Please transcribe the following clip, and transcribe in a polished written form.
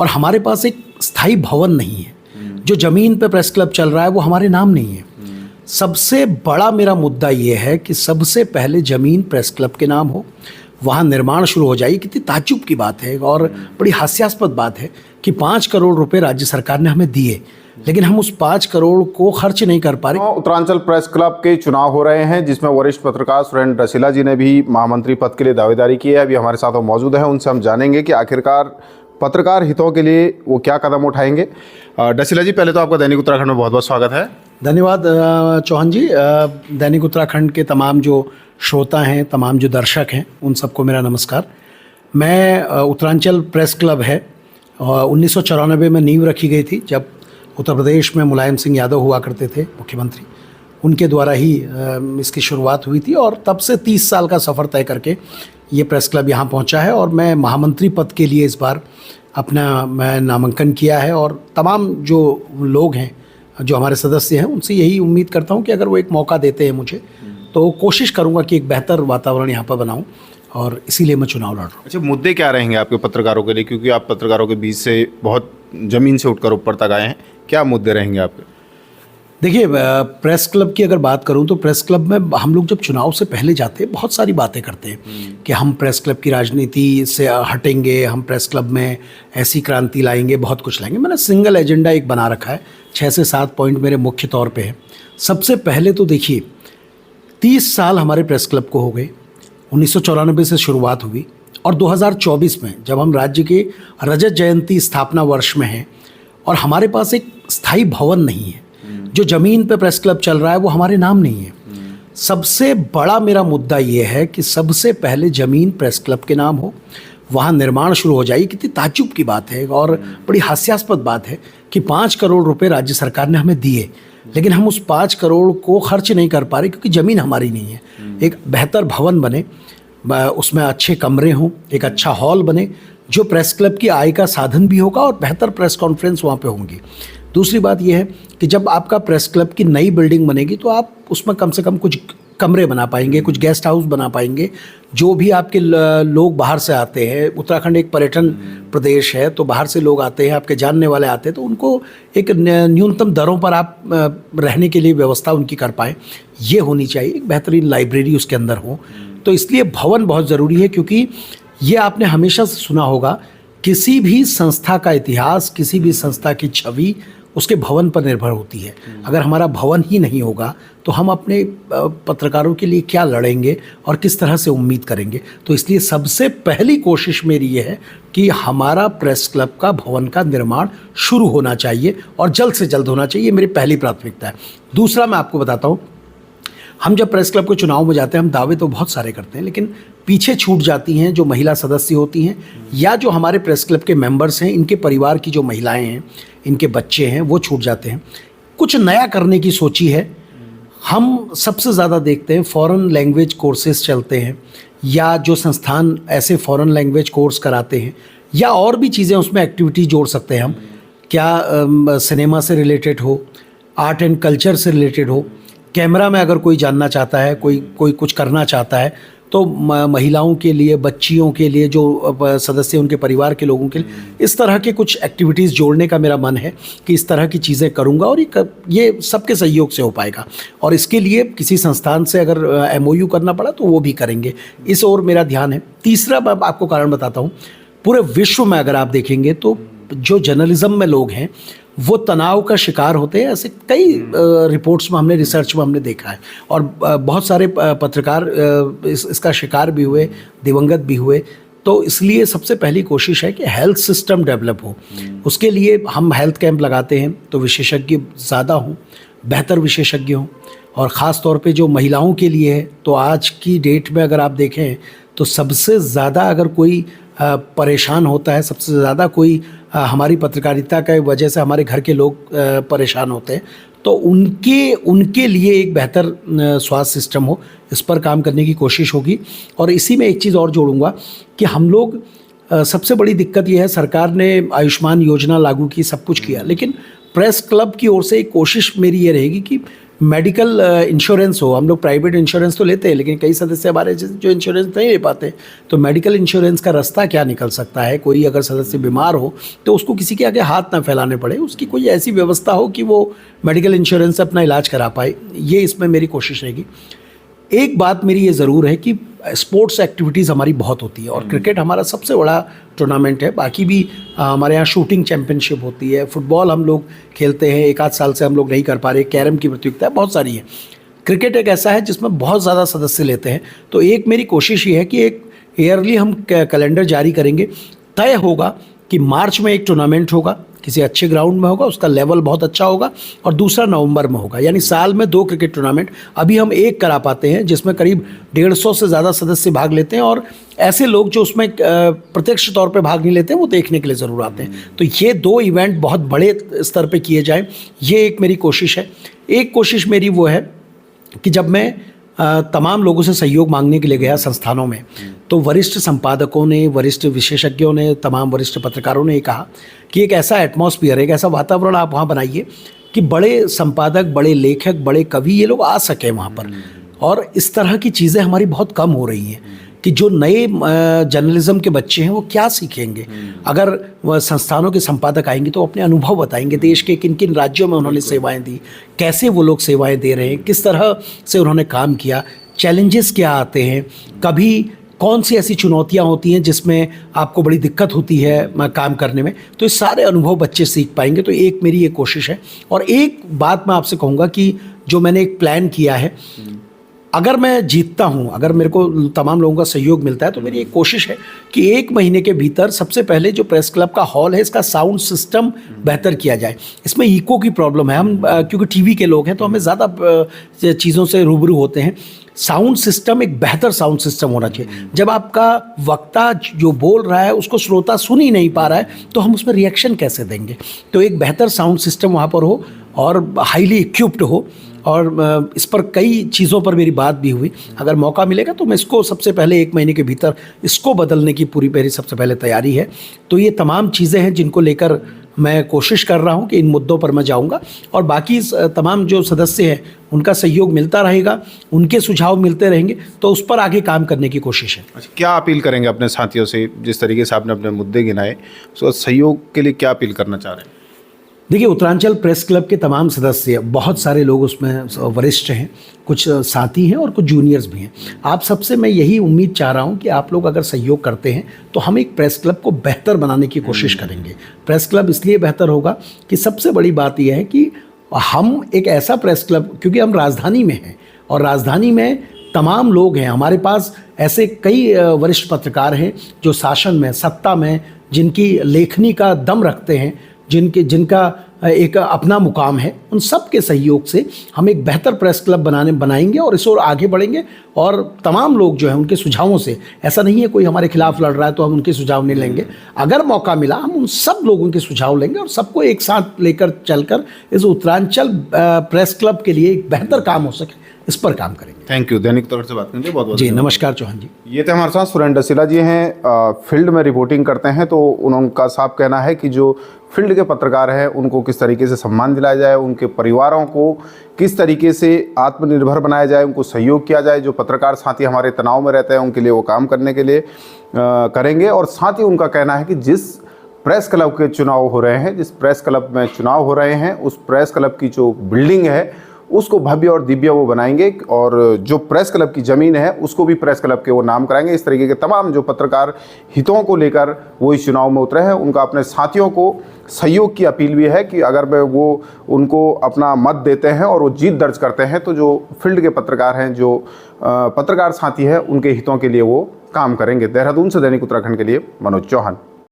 और हमारे पास एक स्थायी भवन नहीं है। जो ज़मीन पे प्रेस क्लब चल रहा है वो हमारे नाम नहीं है। सबसे बड़ा मेरा मुद्दा ये है कि सबसे पहले ज़मीन प्रेस क्लब के नाम हो, वहाँ निर्माण शुरू हो जाए। कितनी ताज्जुब की बात है और बड़ी हास्यास्पद बात है कि 5 करोड़ रुपए राज्य सरकार ने हमें दिए, लेकिन हम उस 5 करोड़ को खर्च नहीं कर पा रहे। उत्तरांचल प्रेस क्लब के चुनाव हो रहे हैं, जिसमें वरिष्ठ पत्रकार सुरेंद्र रसीला जी ने भी महामंत्री पद के लिए दावेदारी की है। अभी हमारे साथ वो मौजूद है, उनसे हम जानेंगे कि आखिरकार पत्रकार हितों के लिए वो क्या कदम उठाएंगे। रसीला जी, पहले तो आपका दैनिक उत्तराखंड में बहुत बहुत स्वागत है। धन्यवाद चौहान जी। दैनिक उत्तराखंड के तमाम जो श्रोता हैं, तमाम जो दर्शक हैं, उन सबको मेरा नमस्कार। मैं उत्तरांचल प्रेस क्लब है 1994 में नींव रखी गई थी, जब उत्तर प्रदेश में मुलायम सिंह यादव हुआ करते थे मुख्यमंत्री। उनके द्वारा ही इसकी शुरुआत हुई थी और तब से 30 साल का सफ़र तय करके ये प्रेस क्लब यहाँ पहुँचा है। और मैं महामंत्री पद के लिए इस बार मैं नामांकन किया है और तमाम जो लोग हैं, जो हमारे सदस्य हैं, उनसे यही उम्मीद करता हूँ कि अगर वो एक मौका देते हैं मुझे, तो कोशिश करूँगा कि एक बेहतर वातावरण यहाँ पर बनाऊँ, और इसीलिए मैं चुनाव लड़ रहा हूँ। अच्छा, मुद्दे क्या रहेंगे आपके पत्रकारों के लिए, क्योंकि आप पत्रकारों के बीच से बहुत ज़मीन से उठकर ऊपर तक आए हैं, क्या मुद्दे रहेंगे आपके? देखिए, प्रेस क्लब की अगर बात करूं तो प्रेस क्लब में हम लोग जब चुनाव से पहले जाते हैं बहुत सारी बातें करते हैं कि हम प्रेस क्लब की राजनीति से हटेंगे, हम प्रेस क्लब में ऐसी क्रांति लाएंगे, बहुत कुछ लाएंगे। मैंने सिंगल एजेंडा एक बना रखा है, 6 से 7 पॉइंट मेरे मुख्य तौर पे हैं। सबसे पहले तो देखिए, 30 साल हमारे प्रेस क्लब को हो गए। 1994 से शुरुआत हुई और 2024 में जब हम राज्य के रजत जयंती स्थापना वर्ष में हैं और हमारे पास एक स्थायी भवन नहीं है। जो ज़मीन पे प्रेस क्लब चल रहा है वो हमारे नाम नहीं है। सबसे बड़ा मेरा मुद्दा ये है कि सबसे पहले ज़मीन प्रेस क्लब के नाम हो, वहाँ निर्माण शुरू हो जाए। कितनी ताज्जुब की बात है और बड़ी हास्यास्पद बात है कि 5 करोड़ रुपए राज्य सरकार ने हमें दिए, लेकिन हम उस 5 करोड़ को खर्च नहीं कर पा रहे क्योंकि ज़मीन हमारी नहीं है। एक बेहतर भवन बने, उसमें अच्छे कमरे हों, एक अच्छा हॉल बने जो प्रेस क्लब की आय का साधन भी होगा और बेहतर प्रेस कॉन्फ्रेंस वहाँ पे होंगी। दूसरी बात यह है कि जब आपका प्रेस क्लब की नई बिल्डिंग बनेगी तो आप उसमें कम से कम कुछ कमरे बना पाएंगे, कुछ गेस्ट हाउस बना पाएंगे। जो भी आपके लोग बाहर से आते हैं, उत्तराखंड एक पर्यटन प्रदेश है, तो बाहर से लोग आते हैं, आपके जानने वाले आते हैं, तो उनको एक न्यूनतम दरों पर आप रहने के लिए व्यवस्था उनकी कर पाएँ, ये होनी चाहिए। एक बेहतरीन लाइब्रेरी उसके अंदर हो। तो इसलिए भवन बहुत ज़रूरी है, क्योंकि ये आपने हमेशा से सुना होगा, किसी भी संस्था का इतिहास, किसी भी संस्था की छवि उसके भवन पर निर्भर होती है। अगर हमारा भवन ही नहीं होगा तो हम अपने पत्रकारों के लिए क्या लड़ेंगे और किस तरह से उम्मीद करेंगे। तो इसलिए सबसे पहली कोशिश मेरी ये है कि हमारा प्रेस क्लब का भवन का निर्माण शुरू होना चाहिए और जल्द से जल्द होना चाहिए। मेरी पहली प्राथमिकता है। दूसरा, मैं आपको बताता हूँ, हम जब प्रेस क्लब के चुनाव में जाते हैं, हम दावे तो बहुत सारे करते हैं, लेकिन पीछे छूट जाती हैं जो महिला सदस्य होती हैं या जो हमारे प्रेस क्लब के मेंबर्स हैं, इनके परिवार की जो महिलाएं हैं, इनके बच्चे हैं, वो छूट जाते हैं। कुछ नया करने की सोची है। हम सबसे ज़्यादा देखते हैं फॉरेन लैंग्वेज कोर्सेज चलते हैं, या जो संस्थान ऐसे फॉरेन लैंग्वेज कोर्स कराते हैं, या और भी चीज़ें उसमें एक्टिविटी जोड़ सकते हैं हम। क्या सिनेमा से रिलेटेड हो, आर्ट एंड कल्चर से रिलेटेड हो, कैमरा में अगर कोई जानना चाहता है, कोई कुछ करना चाहता है, तो महिलाओं के लिए, बच्चियों के लिए, जो सदस्य उनके परिवार के लोगों के लिए, इस तरह के कुछ एक्टिविटीज़ जोड़ने का मेरा मन है कि इस तरह की चीज़ें करूँगा और ये सबके सहयोग से हो पाएगा। और इसके लिए किसी संस्थान से अगर MOU करना पड़ा तो वो भी करेंगे। इस ओर मेरा ध्यान है। तीसरा, मैं आपको कारण बताता हूँ, पूरे विश्व में अगर आप देखेंगे तो जो जर्नलिज्म में लोग हैं वो तनाव का शिकार होते हैं। ऐसे कई रिपोर्ट्स में हमने, रिसर्च में हमने देखा है, और बहुत सारे पत्रकार इसका शिकार भी हुए, दिवंगत भी हुए। तो इसलिए सबसे पहली कोशिश है कि हेल्थ सिस्टम डेवलप हो। उसके लिए हम हेल्थ कैंप लगाते हैं तो विशेषज्ञ ज़्यादा हों, बेहतर विशेषज्ञ हों, और ख़ास तौर पे जो महिलाओं के लिए है। तो आज की डेट में अगर आप देखें तो सबसे ज़्यादा अगर कोई परेशान होता है, सबसे ज़्यादा कोई हमारी पत्रकारिता की वजह से हमारे घर के लोग परेशान होते हैं, तो उनके लिए एक बेहतर स्वास्थ्य सिस्टम हो, इस पर काम करने की कोशिश होगी। और इसी में एक चीज़ और जोड़ूंगा कि हम लोग, सबसे बड़ी दिक्कत ये है, सरकार ने आयुष्मान योजना लागू की, सब कुछ किया, लेकिन प्रेस क्लब की ओर से एक कोशिश मेरी ये रहेगी कि मेडिकल इंश्योरेंस हो, हम लोग प्राइवेट इंश्योरेंस तो लेते हैं, लेकिन कई सदस्य हमारे जो इंश्योरेंस नहीं ले पाते, तो मेडिकल इंश्योरेंस का रास्ता क्या निकल सकता है। कोई अगर सदस्य बीमार हो तो उसको किसी के आगे हाथ ना फैलाने पड़े, उसकी कोई ऐसी व्यवस्था हो कि वो मेडिकल इंश्योरेंस से अपना इलाज करा पाए, ये इसमें मेरी कोशिश रहेगी। एक बात मेरी ये ज़रूर है कि स्पोर्ट्स एक्टिविटीज़ हमारी बहुत होती है और क्रिकेट हमारा सबसे बड़ा टूर्नामेंट है। बाकी भी हमारे यहाँ शूटिंग चैंपियनशिप होती है, फुटबॉल हम लोग खेलते हैं, एक आध साल से हम लोग नहीं कर पा रहे, कैरम की प्रतियोगिता है, बहुत सारी है। क्रिकेट एक ऐसा है जिसमें बहुत ज़्यादा सदस्य लेते हैं। तो एक मेरी कोशिश ये है कि एक ईयरली हम कैलेंडर जारी करेंगे। तय होगा कि मार्च में एक टूर्नामेंट होगा, किसी अच्छे ग्राउंड में होगा, उसका लेवल बहुत अच्छा होगा, और दूसरा नवंबर में होगा, यानी साल में 2 क्रिकेट टूर्नामेंट। अभी हम एक करा पाते हैं जिसमें करीब 150 से ज़्यादा सदस्य भाग लेते हैं, और ऐसे लोग जो उसमें प्रत्यक्ष तौर पे भाग नहीं लेते हैं वो देखने के लिए ज़रूर आते हैं। तो ये 2 इवेंट बहुत बड़े स्तर पे किए जाएं, ये एक मेरी कोशिश है। एक कोशिश मेरी वो है कि जब मैं तमाम लोगों से सहयोग मांगने के लिए गया संस्थानों में, तो वरिष्ठ संपादकों ने, वरिष्ठ विशेषज्ञों ने, तमाम वरिष्ठ पत्रकारों ने ये कहा कि एक ऐसा एटमॉस्फेयर, एक ऐसा वातावरण आप वहाँ बनाइए कि बड़े संपादक, बड़े लेखक, बड़े कवि ये लोग आ सकें वहाँ पर। और इस तरह की चीज़ें हमारी बहुत कम हो रही हैं कि जो नए जर्नलिज्म के बच्चे हैं वो क्या सीखेंगे। अगर वह संस्थानों के संपादक आएंगे तो अपने अनुभव बताएंगे, देश के किन किन राज्यों में उन्होंने सेवाएं दी, कैसे वो लोग सेवाएं दे रहे हैं, किस तरह से उन्होंने काम किया, चैलेंजेस क्या आते हैं, कभी कौन सी ऐसी चुनौतियां होती हैं जिसमें आपको बड़ी दिक्कत होती है काम करने में। तो ये सारे अनुभव बच्चे सीख पाएंगे। तो एक मेरी ये कोशिश है। और एक बात मैं आपसे कहूँगा कि जो मैंने एक प्लान किया है, अगर मैं जीतता हूं, अगर मेरे को तमाम लोगों का सहयोग मिलता है, तो मेरी एक कोशिश है कि 1 महीने के भीतर सबसे पहले जो प्रेस क्लब का हॉल है, इसका साउंड सिस्टम बेहतर किया जाए। इसमें इको की प्रॉब्लम है, हम क्योंकि टीवी के लोग हैं तो हमें ज़्यादा चीज़ों से रूबरू होते हैं। साउंड सिस्टम, एक बेहतर साउंड सिस्टम होना चाहिए। जब आपका वक्ता जो बोल रहा है उसको श्रोता सुन ही नहीं पा रहा है तो हम उसमें रिएक्शन कैसे देंगे। तो एक बेहतर साउंड सिस्टम वहाँ पर हो और हाईली इक्विप्ड हो। और इस पर कई चीज़ों पर मेरी बात भी हुई। अगर मौका मिलेगा तो मैं इसको सबसे पहले 1 महीने के भीतर इसको बदलने की पूरी मेरी सबसे पहले तैयारी है। तो ये तमाम चीज़ें हैं जिनको लेकर मैं कोशिश कर रहा हूं कि इन मुद्दों पर मैं जाऊंगा, और बाकी तमाम जो सदस्य हैं उनका सहयोग मिलता रहेगा, उनके सुझाव मिलते रहेंगे, तो उस पर आगे काम करने की कोशिश है। अच्छा, क्या अपील करेंगे अपने साथियों से? जिस तरीके से आपने अपने मुद्दे गिनाए, उसका सहयोग के लिए क्या अपील करना चाह रहे हैं? देखिए, उत्तरांचल प्रेस क्लब के तमाम सदस्य, बहुत सारे लोग उसमें वरिष्ठ हैं, कुछ साथी हैं और कुछ जूनियर्स भी हैं। आप सबसे मैं यही उम्मीद चाह रहा हूं कि आप लोग अगर सहयोग करते हैं तो हम एक प्रेस क्लब को बेहतर बनाने की कोशिश करेंगे। प्रेस क्लब इसलिए बेहतर होगा कि सबसे बड़ी बात यह है कि हम एक ऐसा प्रेस क्लब, क्योंकि हम राजधानी में हैं और राजधानी में तमाम लोग हैं, हमारे पास ऐसे कई वरिष्ठ पत्रकार हैं जो शासन में, सत्ता में, जिनकी लेखनी का दम रखते हैं, जिनका एक अपना मुकाम है। उन सब के सहयोग से हम एक बेहतर प्रेस क्लब बनाएंगे और इस ओर आगे बढ़ेंगे। और तमाम लोग जो हैं उनके सुझावों से, ऐसा नहीं है कोई हमारे खिलाफ लड़ रहा है तो हम उनके सुझाव नहीं लेंगे। अगर मौका मिला हम उन सब लोगों के सुझाव लेंगे और सबको एक साथ लेकर चलकर इस उत्तरांचल प्रेस क्लब के लिए एक बेहतर काम हो सके, इस पर काम करेंगे। Thank you. दैनिक तौर से बात करने के लिए बहुत बहुत जी, नमस्कार चौहान जी। ये थे हमारे साथ सुरेंद्र रसीला जी हैं, फील्ड में रिपोर्टिंग करते हैं। तो उनका साफ कहना है कि जो फील्ड के पत्रकार हैं उनको किस तरीके से सम्मान दिलाया जाए, उनके परिवारों को किस तरीके से आत्मनिर्भर बनाया जाए, उनको सहयोग किया जाए। जो पत्रकार साथी हमारे तनाव में रहते हैं उनके लिए वो काम करने के लिए करेंगे। और साथ ही उनका कहना है कि जिस प्रेस क्लब के चुनाव हो रहे हैं, जिस प्रेस क्लब में चुनाव हो रहे हैं, उस प्रेस क्लब की जो बिल्डिंग है उसको भव्य और दिव्य वो बनाएंगे, और जो प्रेस क्लब की ज़मीन है उसको भी प्रेस क्लब के वो नाम कराएंगे। इस तरीके के तमाम जो पत्रकार हितों को लेकर वो इस चुनाव में उतरे हैं, उनका अपने साथियों को सहयोग की अपील भी है कि अगर वो उनको अपना मत देते हैं और वो जीत दर्ज करते हैं तो जो फील्ड के पत्रकार हैं, जो पत्रकार साथी हैं, उनके हितों के लिए वो काम करेंगे। देहरादून से दैनिक उत्तराखंड के लिए मनोज चौहान।